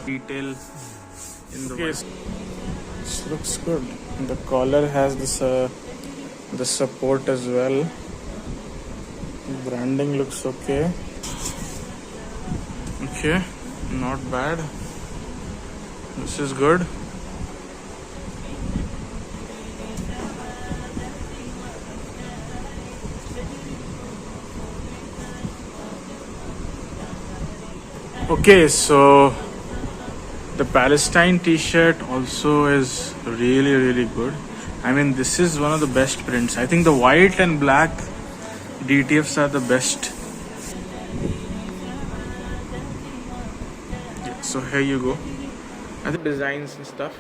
detail in the Yes. This looks good. The collar has this the support as well. Branding looks okay. Okay, not bad. This is good. Okay, so the Palestine t-shirt also is really good. I mean, this is one of the best prints. I think the white and black DTFs are the best. Yeah, so here you go. I think designs and stuff.